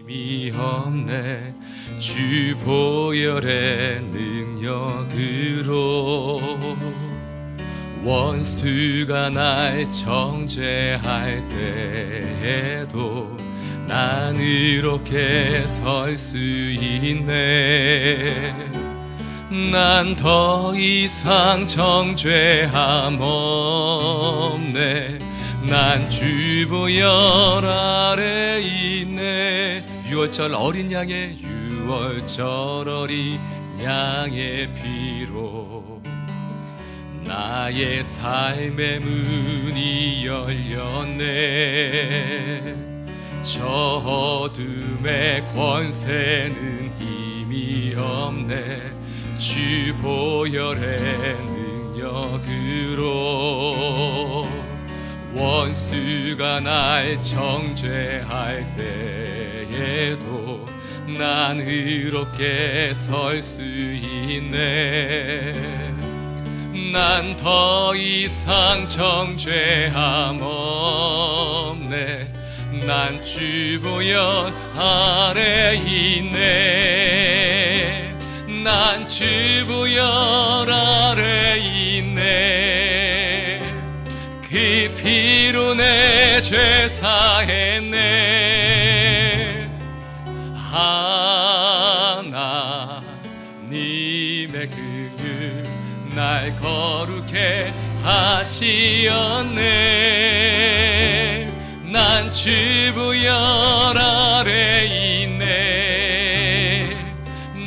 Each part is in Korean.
힘이 없네. 주 보혈의 능력으로 원수가 날 정죄할 때에도 난 이렇게 설 수 있네. 난 더 이상 정죄함 없네. 난 주 보혈 아래 있네. 6월절 어린 양의 6월절 어린 양의 피로 나의 삶의 문이 열렸네. 저 어둠의 권세는 힘이 없네. 주 보혈의 능력으로 원수가 날 정죄할 때에도 난 이렇게 설 수 있네. 난 더 이상 정죄함 없네. 난 주 보혈 아래 있네. 난 주 보혈 아래 있네. 그 피로 내 죄 사했네. 하나님의 긍휼 날 거룩해 하시었네. 난 주 보혈 아래 있네.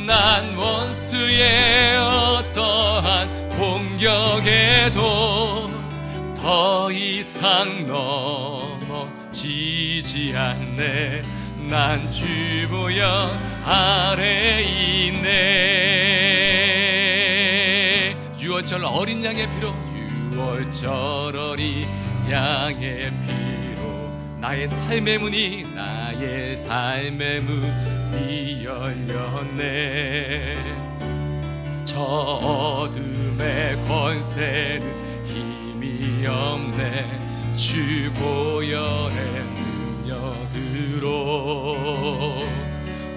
난 원수의 어떠한 공격에도 더 이상 넘어지지 않네. 난 주 보혈 아래 있네. 6월절 어린 양의 피로 6월절 어린 양의 피로 나의 삶의 문이 열렸네. 저 어둠의 권세는 힘이 없네. 주 보혈의 능력으로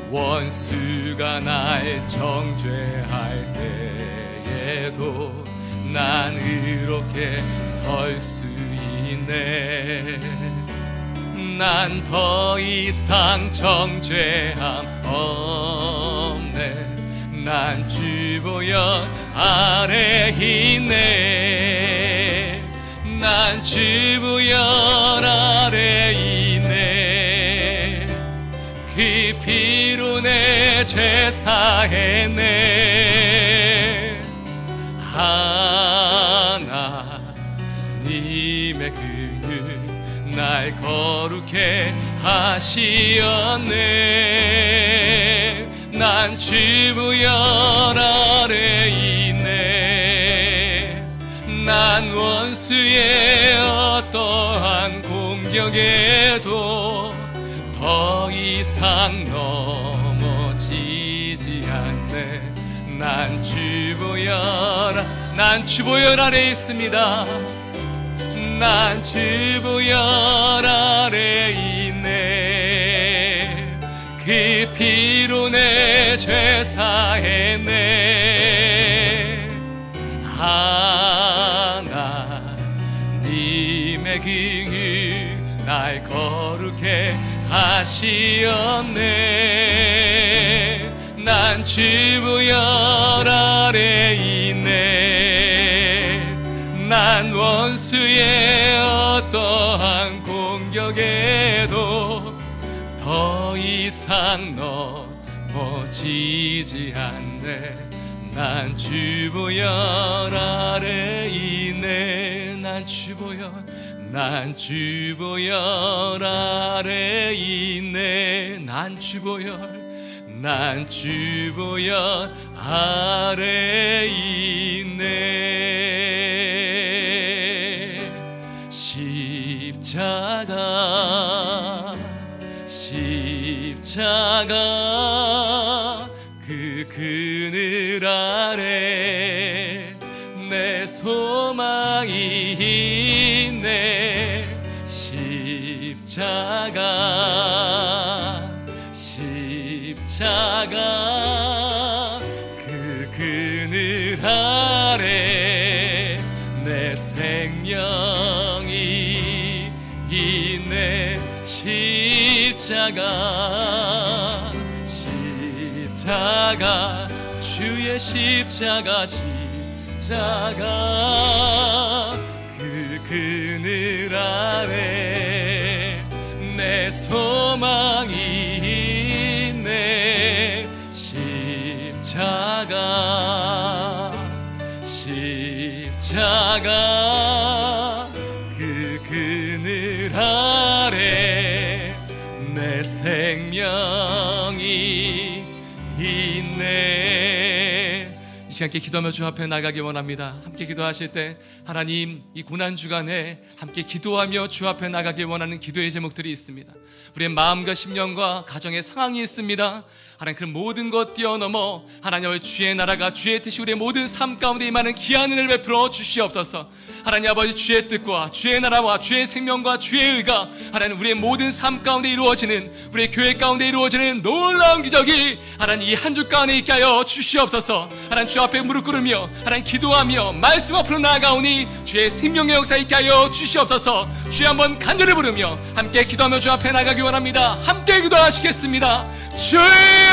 원수가 날 정죄할 때에도 난 이렇게 설 수 있네. 난 더 이상 정죄함 없네. 난 주 보혈 아래 있네. 난 주 보혈 아래 있네. 그 피로 내 죄 사했네. 하나님의 긍휼 날 거룩해 하시었네. 난 주 보혈 아래 있네. 난 원수의 어떠한 공격에도 더 이상 넘어지지 않네. 난 주 보혈 아래 있습니다. 난 주 보혈 아래 있네. 그 피로 내 죄 사했네. 하나님의 긍휼 날 거룩해 하시었네. 난 주 보혈 아래 있네. 난 원수의 어떠한 공격에도 더 이상 넘어지지 않네. 난 주 보혈 아래 있네. 난 주 보혈 아래 있네. 난 주 보혈 아래 있네. 십자가 그 그늘 아래 내 소망이 있네. 십자가 그늘 아래 내 생명이 있네. 십자가 주의 십자가 그 그늘 아래 내 소망이 있네. 십자가 그 그늘 아래 내 생명이 있네. 이 시간 함께 기도하며 주 앞에 나가기 원합니다. 함께 기도하실 때 하나님, 이 고난 주간에 함께 기도하며 주 앞에 나가기 원하는 기도의 제목들이 있습니다. 우리의 마음과 심령과 가정의 상황이 있습니다. 하나님, 그 모든 것 뛰어넘어 하나님의 주의 나라가, 주의 뜻이 우리의 모든 삶 가운데 임하는 귀한 은혜를 베풀어 주시옵소서. 하나님 아버지, 주의 뜻과 주의 나라와 주의 생명과 주의 의가 하나님 우리의 모든 삶 가운데 이루어지는, 우리의 교회 가운데 이루어지는 놀라운 기적이 하나님 이 한 주 가운데 있게 하여 주시옵소서. 하나님 주 앞에 무릎 꿇으며 하나님 기도하며 말씀 앞으로 나아가오니 주의 생명의 역사 있게 하여 주시옵소서. 주여 한번 간절히 부르며 함께 기도하며 주 앞에 나가기 원합니다. 함께 기도하시겠습니다. 주여!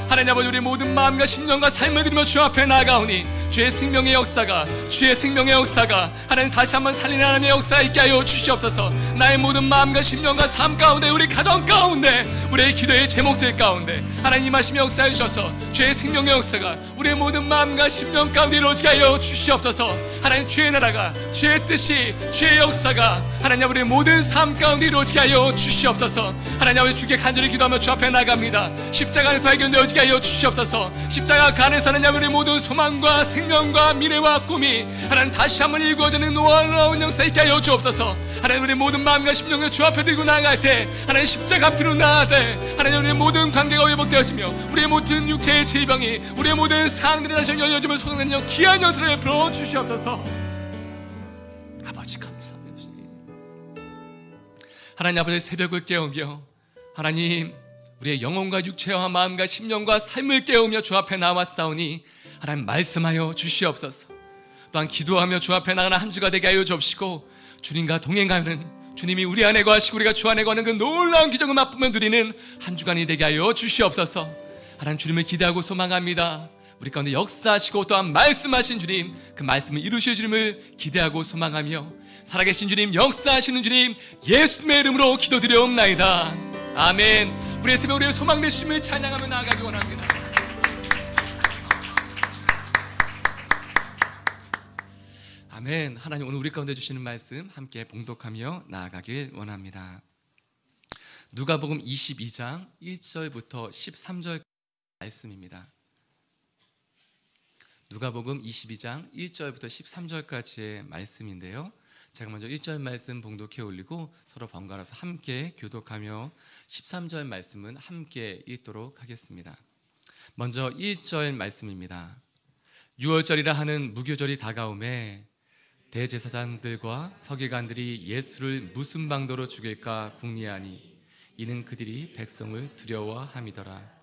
하나님 아버지, 우리 모든 마음과 심령과 삶을 드리며 주 앞에 나아가오니 주의 생명의 역사가 하나님 다시 한번 살리는 하나님의 역사가 있게 하여 주시옵소서. 나의 모든 마음과 심령과 삶 가운데, 우리 가정 가운데, 우리의 기도의 제목들 가운데 하나님 임하시며 역사해 주셔서 주의 생명의 역사가 우리의 모든 마음과 심령 가운데 이루어지게 하여 주시옵소서. 하나님 주의 나라가, 주의 뜻이, 주의 역사가 하나님 우리의 모든 삶 가운데 이루어지게 하여 주시옵소서. 하나님 아버지, 주께 간절히 기도하며 주 앞에 나갑니다. 십자가 안에서 발견되어지게 하여 주시옵소서. 십자가 그 안에서 하나님 우리의 모든 소망과 생명과 미래와 꿈이 하나님 다시 한번 이루어지는 놀라운 역사 있게 하여 주옵소서. 하나님 우리의 모든 마음과 심령을 주 앞에 들고 나아갈 때 하나님 십자가 앞으로 나아갈 하나님 우리의 모든 관계가 회복되어지며 우리의 모든 육체의 질병이, 우리의 모든 사항들이 다시 열려지며 소생되는 귀한 역사를 베풀어 주시옵소서. 아버지 감사합니다. 하나님 아버지, 새벽을 깨우며 하나님 우리의 영혼과 육체와 마음과 심령과 삶을 깨우며 주 앞에 나왔사오니 하나님 말씀하여 주시옵소서. 또한 기도하며 주 앞에 나가는 한 주가 되게 하여 주옵시고, 주님과 동행하는, 주님이 우리 안에 거하시고 우리가 주 안에 거하는 그 놀라운 기적을 맛보며 누리는 한 주간이 되게 하여 주시옵소서. 하나님 주님을 기대하고 소망합니다. 우리 가운데 역사하시고 또한 말씀하신 주님, 그 말씀을 이루실 주님을 기대하고 소망하며 살아계신 주님, 역사하시는 주님, 예수님의 이름으로 기도드려옵나이다. 아멘. 우리의 새벽, 우리의 소망 되신 주님을 찬양하며 나아가기 원합니다. 아멘. 하나님 오늘 우리 가운데 주시는 말씀 함께 봉독하며 나아가길 원합니다. 누가복음 22장 1절부터 13절 말씀입니다. 누가복음 22장 1절부터 13절까지의 말씀인데요, 제가 먼저 1절 말씀 봉독해 올리고 서로 번갈아서 함께 교독하며 13절 말씀은 함께 읽도록 하겠습니다. 먼저 1절 말씀입니다. 6월절이라 하는 무교절이 다가오매 대제사장들과 서기관들이 예수를 무슨 방도로 죽일까 궁리하니 이는 그들이 백성을 두려워함이더라.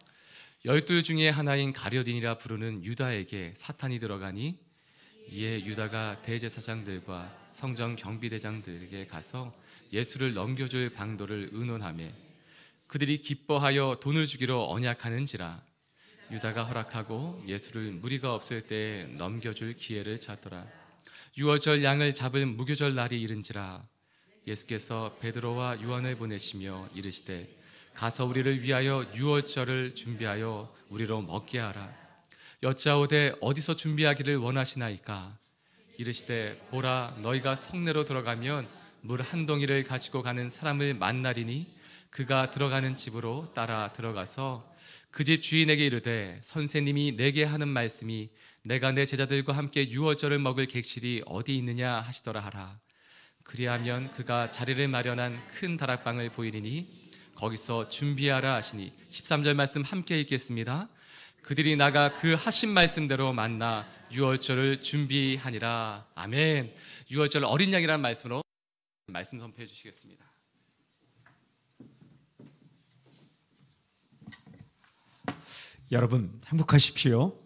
12 중에 하나인 가룟이라 부르는 유다에게 사탄이 들어가니 이에 유다가 대제사장들과 성전 경비대장들에게 가서 예수를 넘겨줄 방도를 의논하며 그들이 기뻐하여 돈을 주기로 언약하는지라. 유다가 허락하고 예수를 무리가 없을 때에 넘겨줄 기회를 찾더라. 6월절 양을 잡을 무교절 날이 이른지라. 예수께서 베드로와 요한을 보내시며 이르시되 가서 우리를 위하여 6월절을 준비하여 우리로 먹게 하라. 여짜오되 어디서 준비하기를 원하시나이까? 이르시되 보라, 너희가 성내로 들어가면 물 한 동이를 가지고 가는 사람을 만나리니 그가 들어가는 집으로 따라 들어가서 그 집 주인에게 이르되 선생님이 내게 하는 말씀이 내가 내 제자들과 함께 유월절을 먹을 객실이 어디 있느냐 하시더라 하라. 그리하면 그가 자리를 마련한 큰 다락방을 보이리니 거기서 준비하라 하시니. 13절 말씀 함께 읽겠습니다. 그들이 나가 그 하신 말씀대로 만나 유월절을 준비하니라. 아멘. 유월절 어린 양이라는 말씀으로 말씀 선포해 주시겠습니다. 여러분 행복하십시오.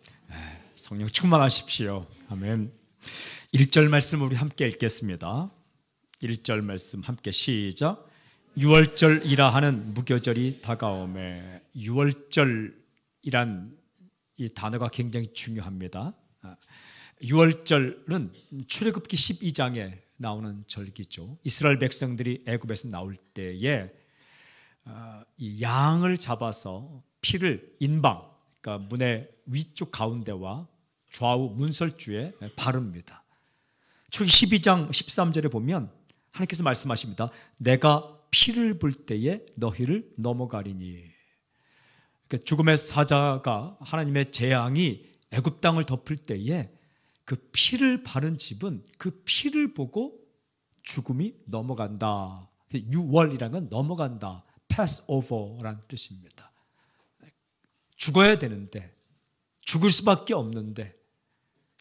성령 충만하십시오. 아멘. 1절 말씀 우리 함께 읽겠습니다. 1절 말씀 함께 시작. 유월절이라 하는 무교절이 다가오매. 유월절이란 이 단어가 굉장히 중요합니다. 유월절은 출애굽기 12장에 나오는 절기죠. 이스라엘 백성들이 애굽에서 나올 때에 이 양을 잡아서 피를 인방, 그러니까 문의 위쪽 가운데와 좌우 문설주에 바릅니다. 출애굽기 12장 13절에 보면 하나님께서 말씀하십니다. 내가 피를 볼 때에 너희를 넘어가리니. 그러니까 죽음의 사자가 하나님의 재앙이 애굽 땅을 덮을 때에 그 피를 바른 집은 그 피를 보고 죽음이 넘어간다. 유월이라는 건 넘어간다. pass over라는 뜻입니다. 죽어야 되는데, 죽을 수밖에 없는데,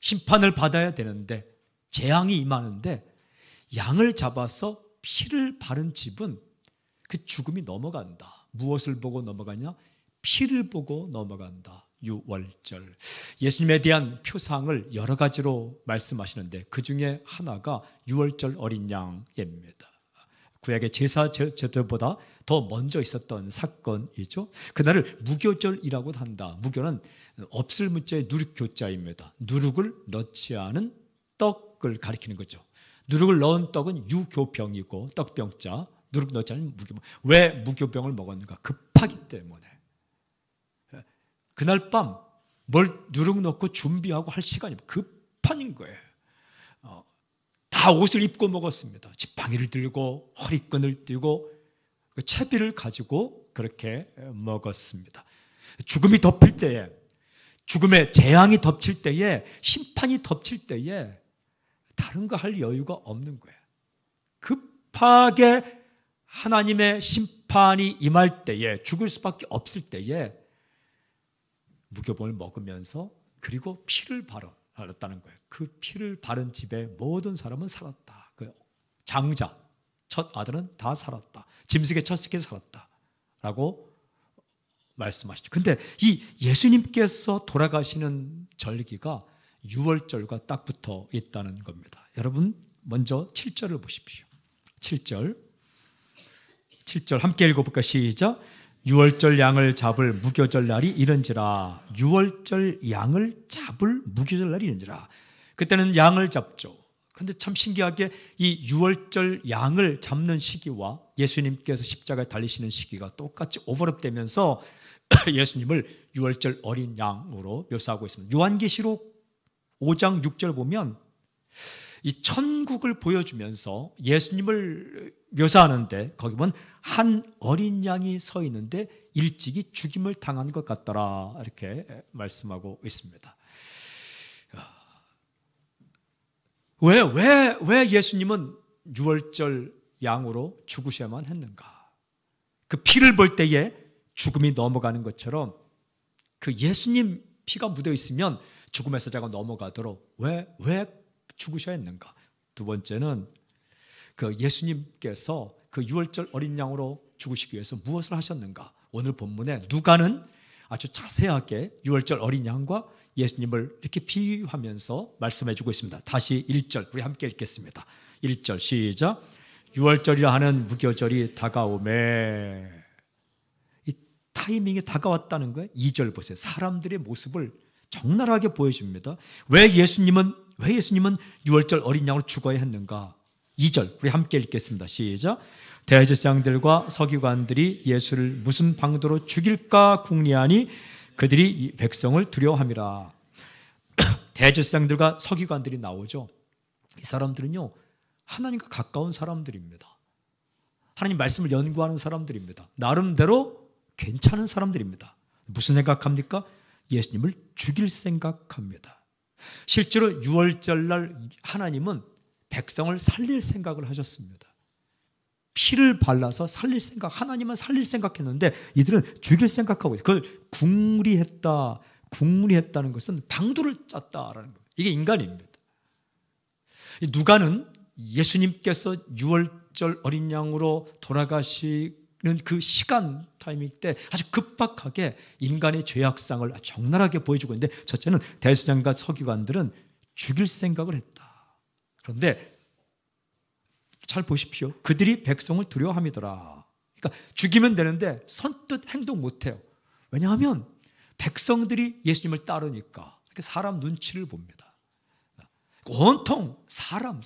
심판을 받아야 되는데, 재앙이 임하는데 양을 잡아서 피를 바른 집은 그 죽음이 넘어간다. 무엇을 보고 넘어가냐? 피를 보고 넘어간다. 유월절. 예수님에 대한 표상을 여러 가지로 말씀하시는데 그 중에 하나가 유월절 어린 양입니다. 구약의 제사 제도보다 더 먼저 있었던 사건이죠. 그날을 무교절이라고 한다. 무교는 없을 문자의 누룩교자입니다. 누룩을 넣지 않은 떡을 가리키는 거죠. 누룩을 넣은 떡은 유교병이고 떡병자, 누룩 넣지 않은 무교병. 왜 무교병을 먹었는가? 급하기 때문에. 그날 밤 뭘 누룩 넣고 준비하고 할 시간이 급한 거예요. 다 옷을 입고 먹었습니다. 지팡이를 들고 허리끈을 띠고 채비를 가지고 그렇게 먹었습니다. 죽음이 덮일 때에, 죽음의 재앙이 덮칠 때에, 심판이 덮칠 때에 다른 거 할 여유가 없는 거예요. 급하게 하나님의 심판이 임할 때에, 죽을 수밖에 없을 때에 무교병을 먹으면서 그리고 피를 바랐다는 거예요. 그 피를 바른 집에 모든 사람은 살았다. 그 장자, 첫 아들은 다 살았다. 짐승의 첫 새끼는 살았다. 라고 말씀하시죠. 근데 이 예수님께서 돌아가시는 절기가 유월절과 딱 붙어 있다는 겁니다. 여러분 먼저 7절을 보십시오. 7절 함께 읽어볼까? 시작. 유월절 양을 잡을 무교절 날이 이른지라. 유월절 양을 잡을 무교절 날이 이른지라. 그때는 양을 잡죠. 그런데 참 신기하게 이 유월절 양을 잡는 시기와 예수님께서 십자가에 달리시는 시기가 똑같이 오버랩되면서 예수님을 유월절 어린 양으로 묘사하고 있습니다. 요한계시록 5장 6절 보면 이 천국을 보여주면서 예수님을 묘사하는데 거기 보면 한 어린 양이 서 있는데 일찍이 죽임을 당한 것 같더라 이렇게 말씀하고 있습니다. 왜 예수님은 유월절 양으로 죽으셔야만 했는가? 그 피를 볼 때에 죽음이 넘어가는 것처럼 그 예수님 피가 묻어 있으면 죽음의 사자가 넘어가도록 왜 죽으셔야 했는가? 두 번째는 그 예수님께서 그 유월절 어린 양으로 죽으시기 위해서 무엇을 하셨는가? 오늘 본문에 누가는 아주 자세하게 유월절 어린 양과 예수님을 이렇게 비유하면서 말씀해 주고 있습니다. 다시 1절 우리 함께 읽겠습니다. 1절 시작. 유월절이라 하는 무교절이 다가오매. 이 타이밍이 다가왔다는 거예요. 2절 보세요. 사람들의 모습을 적나라하게 보여줍니다. 왜 예수님은 유월절 어린 양으로 죽어야 했는가? 2절 우리 함께 읽겠습니다. 시작. 대제사장들과 서기관들이 예수를 무슨 방도로 죽일까 궁리하니 그들이 이 백성을 두려워함이라. 대제사장들과 서기관들이 나오죠. 이 사람들은요 하나님과 가까운 사람들입니다. 하나님 말씀을 연구하는 사람들입니다. 나름대로 괜찮은 사람들입니다. 무슨 생각합니까? 예수님을 죽일 생각합니다. 실제로 유월절날 하나님은 백성을 살릴 생각을 하셨습니다. 피를 발라서 살릴 생각, 하나님은 살릴 생각했는데 이들은 죽일 생각하고 그걸 궁리했다는 것은 방도를 짰다라는 거예요. 이게 인간입니다. 누가는 예수님께서 유월절 어린 양으로 돌아가시고 그 시간 타이밍 때 아주 급박하게 인간의 죄악상을 적나라하게 보여주고 있는데, 첫째는 대제사장과 서기관들은 죽일 생각을 했다. 그런데 잘 보십시오. 그들이 백성을 두려워함이더라. 그러니까 죽이면 되는데 선뜻 행동 못해요. 왜냐하면 백성들이 예수님을 따르니까. 이렇게 사람 눈치를 봅니다. 온통 사람.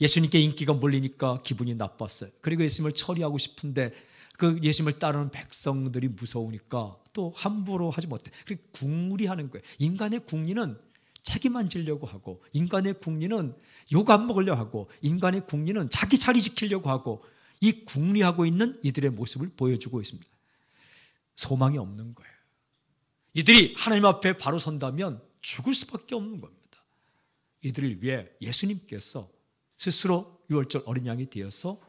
예수님께 인기가 몰리니까 기분이 나빴어요. 그리고 예수님을 처리하고 싶은데 그 예수님을 따르는 백성들이 무서우니까 또 함부로 하지 못해. 그리고 궁리하는 거예요. 인간의 궁리는 책임 안 지려고 하고, 인간의 궁리는 욕 안 먹으려고 하고, 인간의 궁리는 자기 자리 지키려고 하고, 이 궁리하고 있는 이들의 모습을 보여주고 있습니다. 소망이 없는 거예요. 이들이 하나님 앞에 바로 선다면 죽을 수밖에 없는 겁니다. 이들을 위해 예수님께서 스스로 유월절 어린 양이 되어서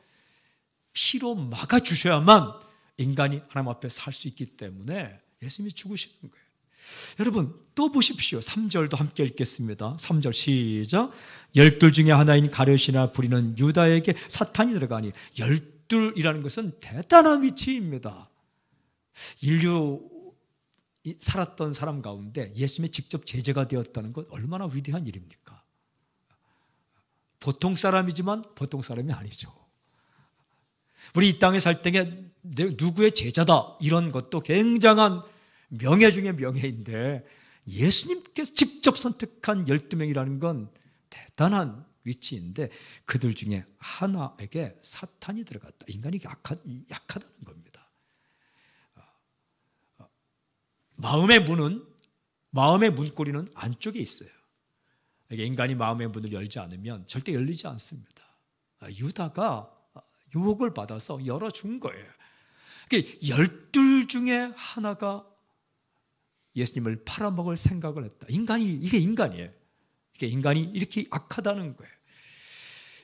피로 막아주셔야만 인간이 하나님 앞에 살 수 있기 때문에 예수님이 죽으시는 거예요. 여러분 또 보십시오. 3절도 함께 읽겠습니다. 3절 시작. 12 중에 하나인 가룟이나 부리는 유다에게 사탄이 들어가니. 12이라는 것은 대단한 위치입니다. 인류 살았던 사람 가운데 예수님의 직접 제자가 되었다는 것 얼마나 위대한 일입니까? 보통 사람이지만 보통 사람이 아니죠. 우리 이 땅에 살 때에 누구의 제자다 이런 것도 굉장한 명예 중에 명예인데, 예수님께서 직접 선택한 12명이라는 건 대단한 위치인데, 그들 중에 하나에게 사탄이 들어갔다. 인간이 약하다는 겁니다. 마음의 문고리는 안쪽에 있어요. 인간이 마음의 문을 열지 않으면 절대 열리지 않습니다. 유다가 유혹을 받아서 열어준 거예요. 12 중에 하나가 예수님을 팔아먹을 생각을 했다. 이게 인간이에요. 이게 인간이 이렇게 악하다는 거예요.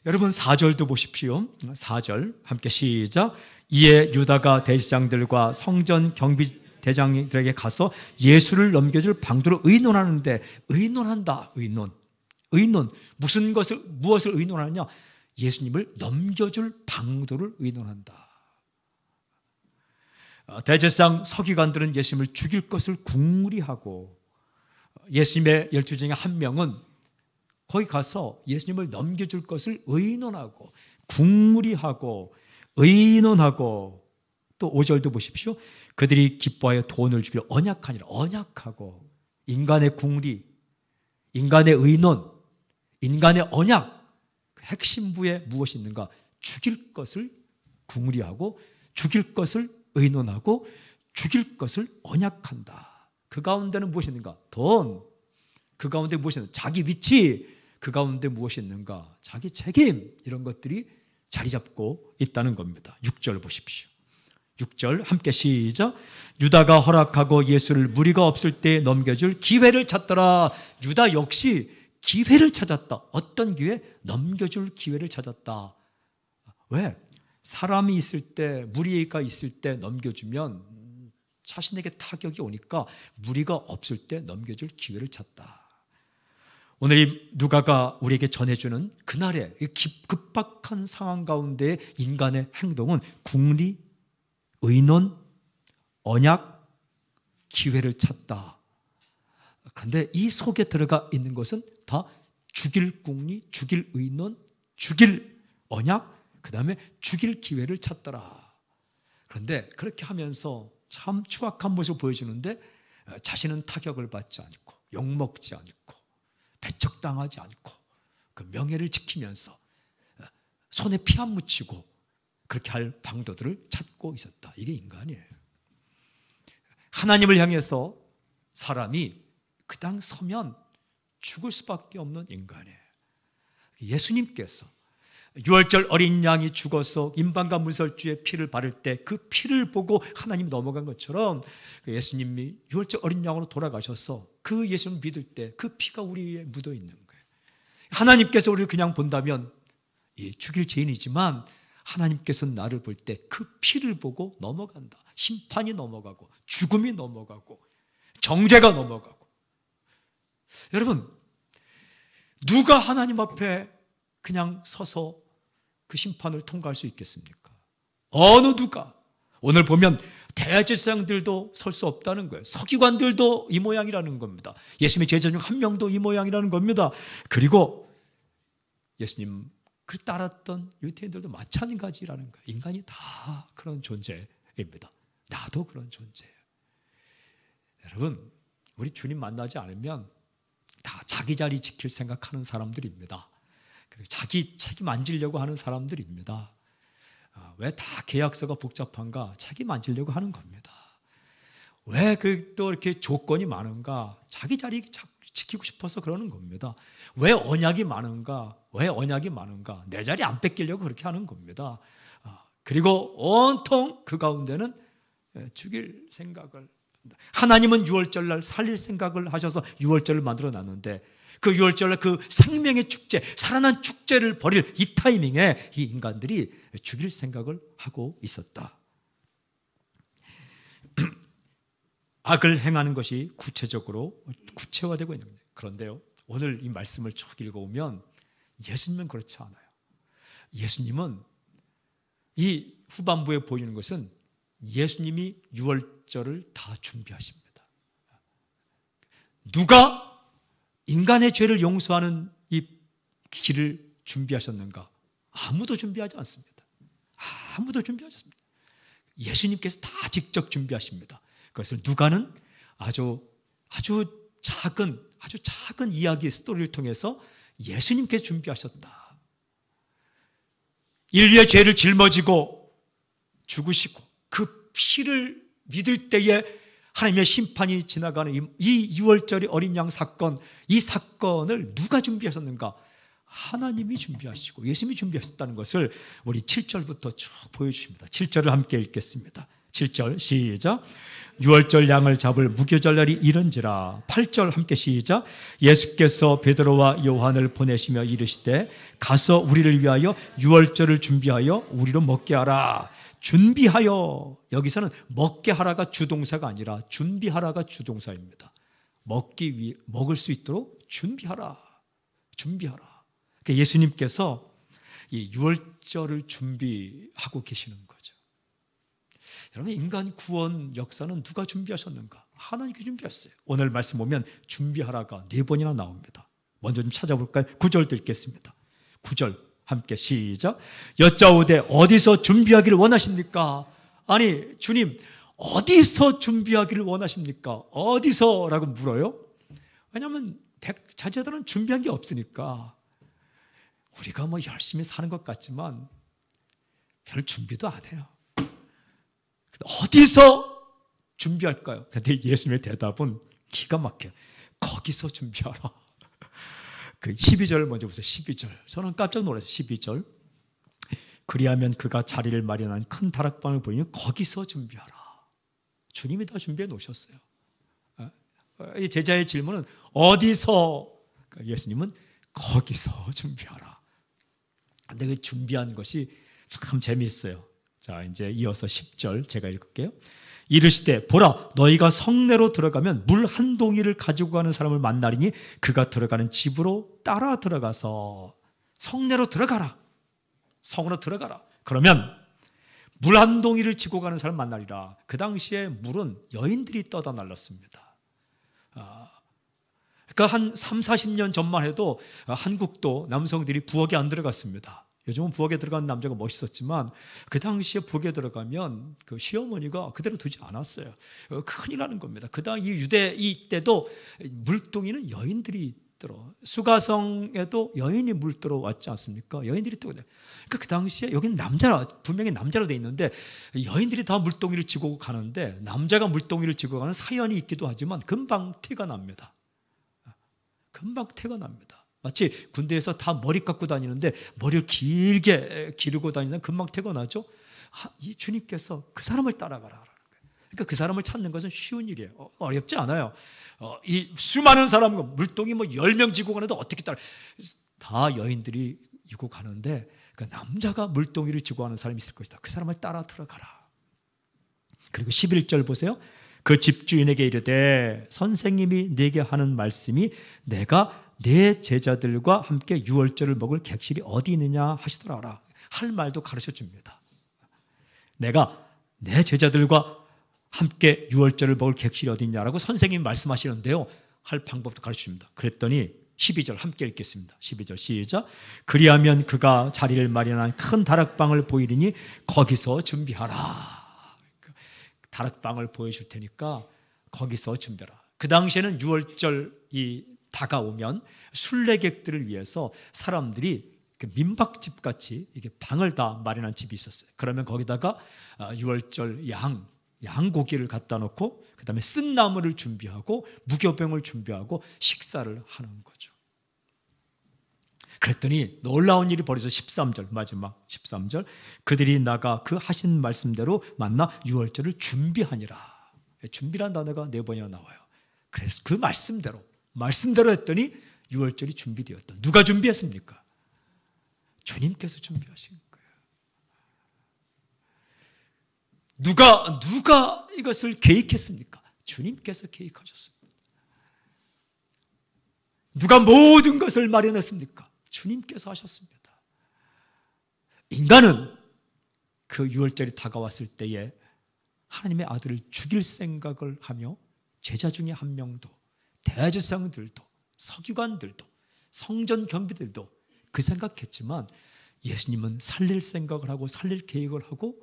여러분 4절도 보십시오. 4절 함께 시작. 이에 유다가 대제사장들과 성전 경비대장들에게 가서 예수를 넘겨줄 방도를 의논하는데, 의논한다. 의논. 무엇을 의논하느냐? 예수님을 넘겨줄 방도를 의논한다. 대제사장 서기관들은 예수님을 죽일 것을 궁리하고, 예수님의 12 중에 한 명은 거기 가서 예수님을 넘겨줄 것을 의논하고, 궁리하고, 의논하고, 또 5절도 보십시오. 그들이 기뻐하여 돈을 주기를 언약하니라. 언약하고, 인간의 궁리, 인간의 의논, 인간의 언약, 그 핵심부에 무엇이 있는가? 죽일 것을 궁리하고, 죽일 것을 의논하고, 죽일 것을 언약한다. 그 가운데는 무엇이 있는가? 돈. 그 가운데 무엇이 있는가? 자기 위치. 그 가운데 무엇이 있는가? 자기 책임. 이런 것들이 자리 잡고 있다는 겁니다. 6절 보십시오. 6절 함께 시작. 유다가 허락하고 예수를 무리가 없을 때 넘겨줄 기회를 찾더라. 유다 역시 기회를 찾았다. 어떤 기회? 넘겨줄 기회를 찾았다. 왜? 사람이 있을 때, 무리가 있을 때 넘겨주면 자신에게 타격이 오니까 무리가 없을 때 넘겨줄 기회를 찾다. 오늘 이 누가가 우리에게 전해주는 그날의 급박한 상황 가운데 인간의 행동은 궁리, 의논, 언약, 기회를 찾다. 그런데 이 속에 들어가 있는 것은 다 죽일 궁리, 죽일 의논, 죽일 언약, 그 다음에 죽일 기회를 찾더라. 그런데 그렇게 하면서 참 추악한 모습을 보여주는데, 자신은 타격을 받지 않고, 욕먹지 않고, 배척당하지 않고, 그 명예를 지키면서 손에 피 안 묻히고 그렇게 할 방도들을 찾고 있었다. 이게 인간이에요. 하나님을 향해서 사람이 그 당 서면 죽을 수밖에 없는 인간이에요. 예수님께서 유월절 어린 양이 죽어서 임방과 문설주의 피를 바를 때 그 피를 보고 하나님이 넘어간 것처럼 예수님이 유월절 어린 양으로 돌아가셔서 그 예수님 믿을 때 그 피가 우리에 묻어 있는 거예요. 하나님께서 우리를 그냥 본다면 죽일 죄인이지만, 하나님께서 나를 볼 때 그 피를 보고 넘어간다. 심판이 넘어가고, 죽음이 넘어가고, 정죄가 넘어가고. 여러분, 누가 하나님 앞에 그냥 서서 그 심판을 통과할 수 있겠습니까? 어느 누가. 오늘 보면 대제사장들도 설 수 없다는 거예요. 서기관들도 이 모양이라는 겁니다. 예수님의 제자 중 한 명도 이 모양이라는 겁니다. 그리고 예수님 그 따랐던 유대인들도 마찬가지라는 거예요. 인간이 다 그런 존재입니다. 나도 그런 존재예요. 여러분, 우리 주님 만나지 않으면 다 자기 자리 지킬 생각하는 사람들입니다. 그리고 자기 책임 안 지려고 하는 사람들입니다. 왜 다 계약서가 복잡한가? 책임 안 지려고 하는 겁니다. 왜 또 이렇게 조건이 많은가? 자기 자리 지키고 싶어서 그러는 겁니다. 왜 언약이 많은가? 왜 언약이 많은가? 내 자리 안 뺏기려고 그렇게 하는 겁니다. 그리고 온통 그 가운데는 죽일 생각을, 하나님은 유월절날 살릴 생각을 하셔서 유월절을 만들어 놨는데 그 유월절날 그 생명의 축제, 살아난 축제를 벌일 이 타이밍에 이 인간들이 죽일 생각을 하고 있었다. 악을 행하는 것이 구체화되고 있는 거예요. 그런데요, 오늘 이 말씀을 쭉 읽어보면 예수님은 그렇지 않아요. 예수님은 이 후반부에 보이는 것은 예수님이 유월절을 다 준비하십니다. 누가 인간의 죄를 용서하는 이 길을 준비하셨는가? 아무도 준비하지 않습니다. 아무도 준비하지 않습니다. 예수님께서 다 직접 준비하십니다. 그것을 누가는 아주 작은 이야기 스토리를 통해서 예수님께서 준비하셨다. 인류의 죄를 짊어지고 죽으시고 그 피를 믿을 때에 하나님의 심판이 지나가는 이 유월절의 어린 양 사건, 이 사건을 누가 준비하셨는가? 하나님이 준비하시고 예수님이 준비하셨다는 것을 우리 7절부터 쭉 보여주십니다. 7절을 함께 읽겠습니다. 7절 시작. 유월절 양을 잡을 무교절날이 이른지라. 8절 함께 시작. 예수께서 베드로와 요한을 보내시며 이르시되 가서 우리를 위하여 유월절을 준비하여 우리로 먹게 하라. 준비하여, 여기서는 먹게 하라가 주동사가 아니라 준비하라가 주동사입니다. 먹을 수 있도록 준비하라. 그러니까 예수님께서 이 유월절을 준비하고 계시는 거죠. 여러분, 인간 구원 역사는 누가 준비하셨는가? 하나님께 준비했어요. 오늘 말씀 보면 준비하라가 4번이나 나옵니다. 먼저 좀 찾아볼까요? 9절도 읽겠습니다. 9절 함께 시작. 여짜오되 어디서 준비하기를 원하십니까? 아니 주님, 어디서 준비하기를 원하십니까? 어디서라고 물어요. 왜냐하면 자제들은 준비한 게 없으니까. 우리가 뭐 열심히 사는 것 같지만 별 준비도 안 해요. 어디서 준비할까요? 근데 예수님의 대답은 기가 막혀요. 거기서 준비하라. 그 12절 먼저 보세요. 12절. 저는 깜짝 놀랐어요. 12절. 그리하면 그가 자리를 마련한 큰 다락방을 보이니 거기서 준비하라. 주님이 다 준비해 놓으셨어요. 이 제자의 질문은 어디서? 예수님은 거기서 준비하라. 근데 그 준비한 것이 참 재미있어요. 자, 이제 이어서 10절 제가 읽을게요. 이르시되 보라, 너희가 성내로 들어가면 물 한 동이를 가지고 가는 사람을 만나리니 그가 들어가는 집으로 따라 들어가서 성내로 들어가라. 성으로 들어가라. 그러면 물 한 동이를 지고 가는 사람을 만나리라. 그 당시에 물은 여인들이 떠다 날랐습니다. 그러니까 한 3, 40년 전만 해도 한국도 남성들이 부엌에 안 들어갔습니다. 요즘은 부엌에 들어간 남자가 멋있었지만 그 당시에 부엌에 들어가면 그 시어머니가 그대로 두지 않았어요. 큰일 나는 겁니다. 그 당시 유대 이때도 물동이는 여인들이 들어, 수가성에도 여인이 물 들어왔지 않습니까? 여인들이 들어오네. 그러니까 그 당시에 여기는 분명히 남자로 돼 있는데 여인들이 다 물동이를 지고 가는데 남자가 물동이를 지고 가는 사연이 있기도 하지만 금방 티가 납니다. 금방 티가 납니다. 마치 군대에서 다 머리 깎고 다니는데 머리를 길게 기르고 다니면 금방 티가 나죠. 이 주님께서 그 사람을 따라가라. 그러니까 그 사람을 찾는 것은 쉬운 일이에요. 어렵지 않아요. 이 수많은 사람, 물동이 뭐 10명 지고 가는데 어떻게 다 여인들이 이고 가는데 그 남자가 물동이를 지고 가는 사람이 있을 것이다. 그 사람을 따라 들어가라. 그리고 11절 보세요. 그 집주인에게 이르되 선생님이 내게 하는 말씀이 내가 내 제자들과 함께 유월절을 먹을 객실이 어디 있느냐 하시더라. 할 말도 가르쳐 줍니다. 내가 내 제자들과 함께 유월절을 먹을 객실이 어디 있냐라고 선생님이 말씀하시는데요. 할 방법도 가르쳐줍니다. 그랬더니 12절 함께 읽겠습니다. 12절 시작. 그리하면 그가 자리를 마련한 큰 다락방을 보이리니 거기서 준비하라. 다락방을 보여줄 테니까 거기서 준비하라. 그 당시에는 유월절이 다가오면 순례객들을 위해서 사람들이 민박집 같이 이게 방을 다 마련한 집이 있었어요. 그러면 거기다가 유월절 양고기를 갖다 놓고 그다음에 쓴나물을 준비하고 무교병을 준비하고 식사를 하는 거죠. 그랬더니 놀라운 일이 벌어져 13절 마지막 13절 그들이 나가 그 하신 말씀대로 만나 유월절을 준비하니라. 준비란 단어가 4번이나 나와요. 그래서 그 말씀대로 했더니 유월절이 준비되었다. 누가 준비했습니까? 주님께서 준비하신 거예요. 누가 이것을 계획했습니까? 주님께서 계획하셨습니다. 누가 모든 것을 마련했습니까? 주님께서 하셨습니다. 인간은 그 유월절이 다가왔을 때에 하나님의 아들을 죽일 생각을 하며 제자 중에 한 명도 대제사장들도 서기관들도 성전 경비들도 그 생각했지만 예수님은 살릴 생각을 하고 살릴 계획을 하고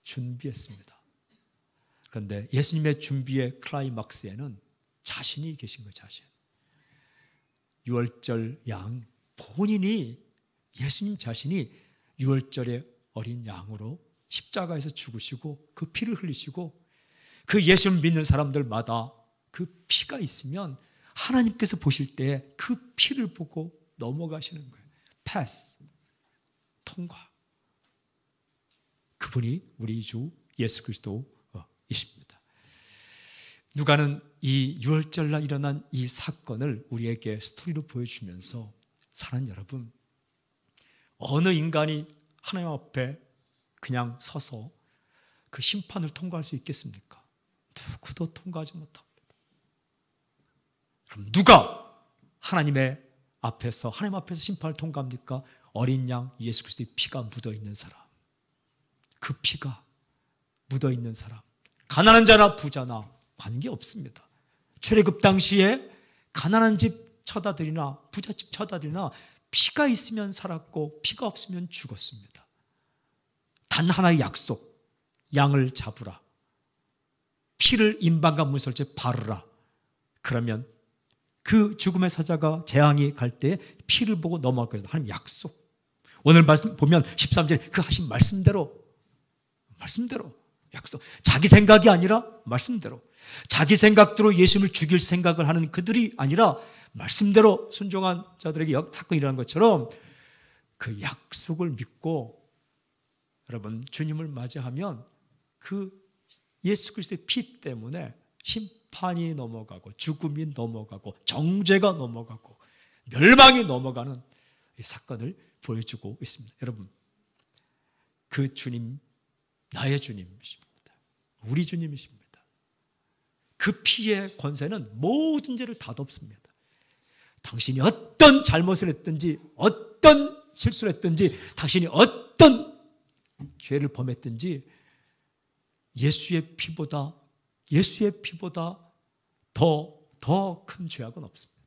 준비했습니다. 그런데 예수님의 준비의 클라이막스에는 자신이 계신 거예요. 자신. 유월절 양 본인이 예수님 자신이 유월절의 어린 양으로 십자가에서 죽으시고 그 피를 흘리시고 그 예수를 믿는 사람들마다 그 피가 있으면 하나님께서 보실 때 그 피를 보고 넘어가시는 거예요. 패스, 통과. 그분이 우리 주 예수 그리스도이십니다. 누가는 이 유월절날 일어난 이 사건을 우리에게 스토리로 보여주면서 사랑하는 여러분, 어느 인간이 하나님 앞에 그냥 서서 그 심판을 통과할 수 있겠습니까? 누구도 통과하지 못합니다. 그럼 누가 하나님 앞에서 심판을 통과합니까? 어린 양 예수 그리스도의 피가 묻어있는 사람, 그 피가 묻어있는 사람, 가난한 자나 부자나 관계없습니다. 출애굽 당시에 가난한 집 쳐다들이나 부잣집 쳐다들이나 피가 있으면 살았고 피가 없으면 죽었습니다. 단 하나의 약속, 양을 잡으라, 피를 임방과 문설주에 바르라. 그러면 그 죽음의 사자가 재앙이 갈 때 피를 보고 넘어가겠다 하는 약속. 오늘 말씀 보면 13절에 그 하신 말씀대로 약속. 자기 생각이 아니라 말씀대로, 자기 생각대로 예수님을 죽일 생각을 하는 그들이 아니라 말씀대로 순종한 자들에게 사건이 일어난 것처럼 그 약속을 믿고 여러분 주님을 맞이하면 그 예수 그리스도의 피 때문에 심판이 넘어가고 죽음이 넘어가고 정죄가 넘어가고 멸망이 넘어가는 이 사건을 보여주고 있습니다. 여러분, 그 주님 나의 주님이십니다. 우리 주님이십니다. 그 피의 권세는 모든 죄를 다 덮습니다. 당신이 어떤 잘못을 했든지 어떤 실수를 했든지 당신이 어떤 죄를 범했든지 예수의 피보다 더 큰 죄악은 없습니다.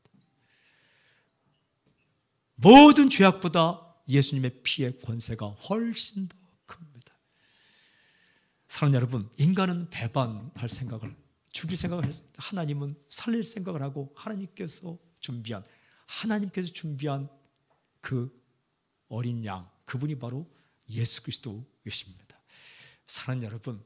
모든 죄악보다 예수님의 피의 권세가 훨씬 더 큽니다. 사랑하는 여러분, 인간은 배반할 생각을, 죽일 생각을 했을 때 하나님은 살릴 생각을 하고 하나님께서 준비한 그 어린 양, 그분이 바로 예수 그리스도이십니다. 사랑하는 여러분,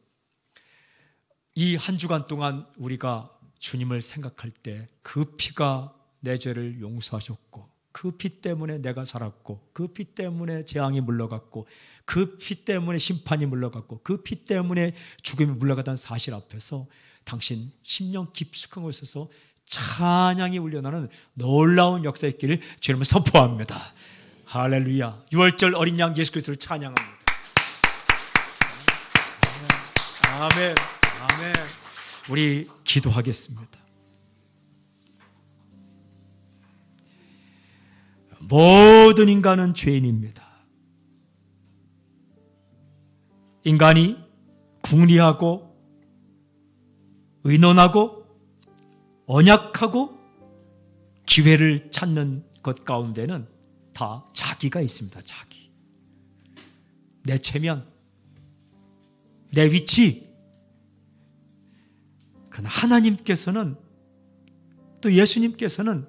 이 한 주간 동안 우리가 주님을 생각할 때 그 피가 내 죄를 용서하셨고 그 피 때문에 내가 살았고 그 피 때문에 재앙이 물러갔고 그 피 때문에 심판이 물러갔고 그 피 때문에 죽음이 물러갔다는 사실 앞에서 당신 심령 깊숙한 곳에서 찬양이 울려나는 놀라운 역사의 길을 주님을 선포합니다. 할렐루야. 유월절 어린 양 예수 그리스도를 찬양합니다. 아멘. 아멘. 우리 기도하겠습니다. 모든 인간은 죄인입니다. 인간이 궁리하고 의논하고 언약하고 기회를 찾는 것 가운데는 다 자기가 있습니다. 자기. 내 체면, 내 위치. 그러나 하나님께서는, 또 예수님께서는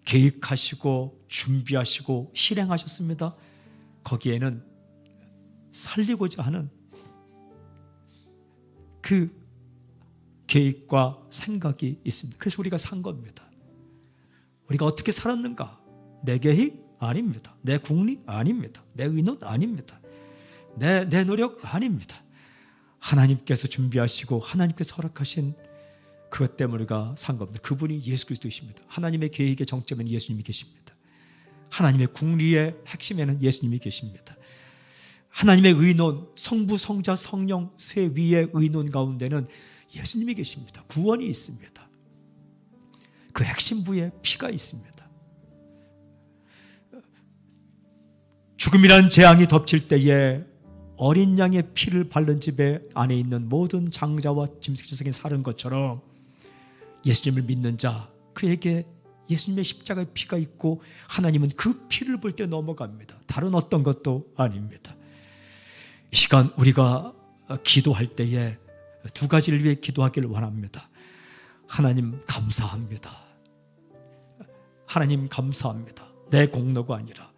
계획하시고 준비하시고 실행하셨습니다. 거기에는 살리고자 하는 그 계획과 생각이 있습니다. 그래서 우리가 산 겁니다. 우리가 어떻게 살았는가? 내 계획? 아닙니다. 내 궁리? 아닙니다. 내 의논? 아닙니다. 내 노력? 아닙니다. 하나님께서 준비하시고 하나님께서 허락하신 그것 때문에 우리가 산 겁니다. 그분이 예수 그리스도이십니다. 하나님의 계획의 정점에는 예수님이 계십니다. 하나님의 궁리의 핵심에는 예수님이 계십니다. 하나님의 의논, 성부, 성자, 성령 세 위의 의논 가운데는 예수님이 계십니다. 구원이 있습니다. 그 핵심부에 피가 있습니다. 죽음이란 재앙이 덮칠 때에 어린 양의 피를 바른 집에 안에 있는 모든 장자와 짐승이 사는 것처럼 예수님을 믿는 자, 그에게 예수님의 십자가의 피가 있고 하나님은 그 피를 볼 때 넘어갑니다. 다른 어떤 것도 아닙니다. 이 시간 우리가 기도할 때에 두 가지를 위해 기도하기를 원합니다. 하나님 감사합니다. 하나님 감사합니다. 내 공로가 아니라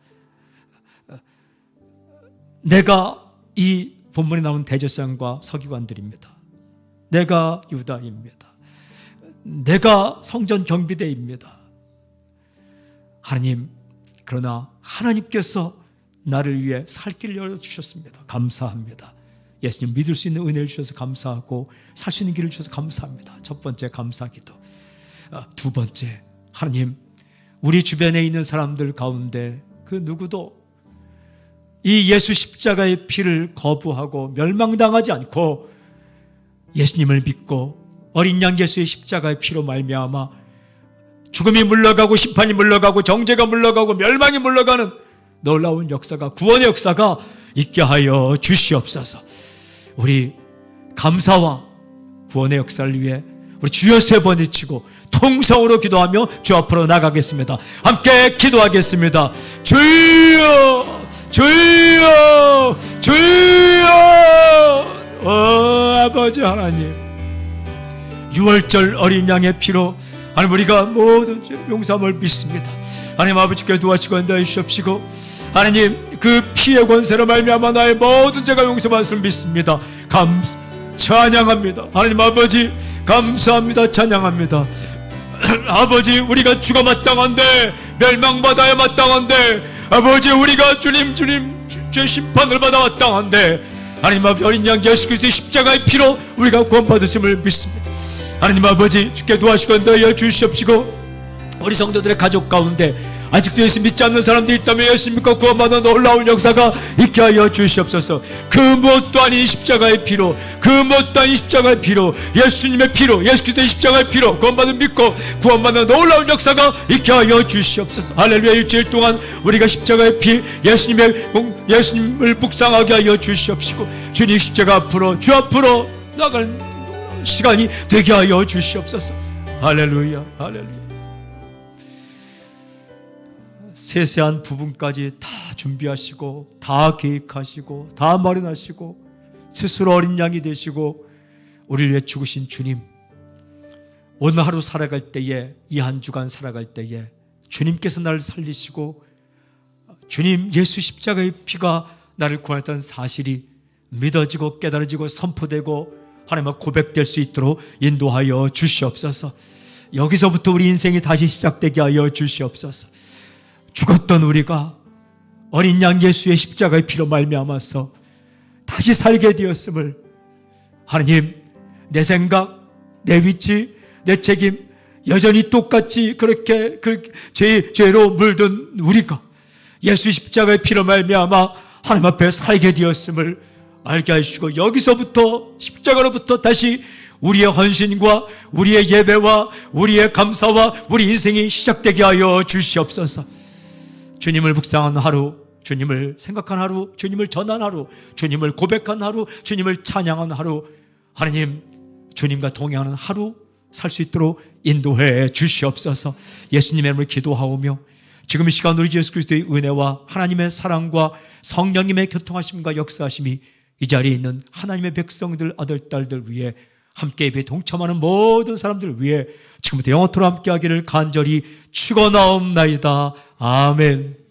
내가 이 본문에 나온 대제사장과 서기관들입니다. 내가 유다입니다. 내가 성전 경비대입니다. 하나님, 그러나 하나님께서 나를 위해 살 길을 열어주셨습니다. 감사합니다. 예수님 믿을 수 있는 은혜를 주셔서 감사하고 살 수 있는 길을 주셔서 감사합니다. 첫 번째 감사기도. 두 번째, 하나님, 우리 주변에 있는 사람들 가운데 그 누구도 이 예수 십자가의 피를 거부하고 멸망당하지 않고 예수님을 믿고 어린 양 예수의 십자가의 피로 말미암아 죽음이 물러가고 심판이 물러가고 정죄가 물러가고 멸망이 물러가는 놀라운 역사가, 구원의 역사가 있게 하여 주시옵소서. 우리 감사와 구원의 역사를 위해 우리 주여 세 번 외치고 통성으로 기도하며 주 앞으로 나가겠습니다. 함께 기도하겠습니다. 주여, 주여, 주여. 아버지 하나님, 6월절 어린 양의 피로 하나님 우리가 모든 죄 용서함을 믿습니다. 하나님 아버지께 도와주시고 인도해 주시옵시고 하나님 그 피의 권세로 말미암아 나의 모든 죄가 용서받았음을 믿습니다. 찬양합니다. 하나님 아버지 감사합니다. 찬양합니다. 아버지 우리가 죽어 마땅한데 멸망받아야 마땅한데 아버지 우리가 주님 죄 심판을 받아 마땅한데 하나님 아버지 어린 양 예수 그리스도의 십자가의 피로 우리가 구원받으심을 믿습니다. 하나님 아버지 주께 도와주시고 인도하여 주시옵시고 우리 성도들의 가족 가운데 아직도 예수 믿지 않는 사람들이 있다면 예수 믿고 구원받는 놀라운 역사가 있게 하여 주시옵소서. 그 무엇도 아닌 십자가의 피로, 그 무엇도 아닌 십자가의 피로, 예수님의 피로, 예수 그리스도의 십자가의 피로 구원받는 믿고 구원받는 놀라운 역사가 있게 하여 주시옵소서. 할렐루야. 일주일 동안 우리가 십자가의 피, 예수님을 묵상하게 하여 주시옵시고 주님 십자가 앞으로, 주 앞으로 나가는 시간이 되게 하여 주시옵소서. 할렐루야. 할렐루야. 세세한 부분까지 다 준비하시고 다 계획하시고 다 마련하시고 스스로 어린 양이 되시고 우리를 위해 죽으신 주님, 오늘 하루 살아갈 때에, 이 한 주간 살아갈 때에 주님께서 나를 살리시고 주님 예수 십자가의 피가 나를 구원했다는 사실이 믿어지고 깨달아지고 선포되고 하나님과 고백될 수 있도록 인도하여 주시옵소서. 여기서부터 우리 인생이 다시 시작되게 하여 주시옵소서. 죽었던 우리가 어린 양 예수의 십자가의 피로 말미암아서 다시 살게 되었음을 하나님, 내 생각, 내 위치, 내 책임 여전히 똑같이 그렇게 죄로 물든 우리가 예수 십자가의 피로 말미암아 하나님 앞에 살게 되었음을 알게 하시고 여기서부터 십자가로부터 다시 우리의 헌신과 우리의 예배와 우리의 감사와 우리 인생이 시작되게 하여 주시옵소서. 주님을 묵상하는 하루, 주님을 생각한 하루, 주님을 전한 하루, 주님을 고백한 하루, 주님을 찬양한 하루, 하나님 주님과 동행하는 하루 살 수 있도록 인도해 주시옵소서. 예수님의 이름으로 기도하오며 지금 이 시간 우리 주 예수 그리스도의 은혜와 하나님의 사랑과 성령님의 교통하심과 역사하심이 이 자리에 있는 하나님의 백성들, 아들, 딸들 위해 함께 예배에 동참하는 모든 사람들 위해 지금부터 영원토록 함께하기를 간절히 축원하옵나이다. 아멘.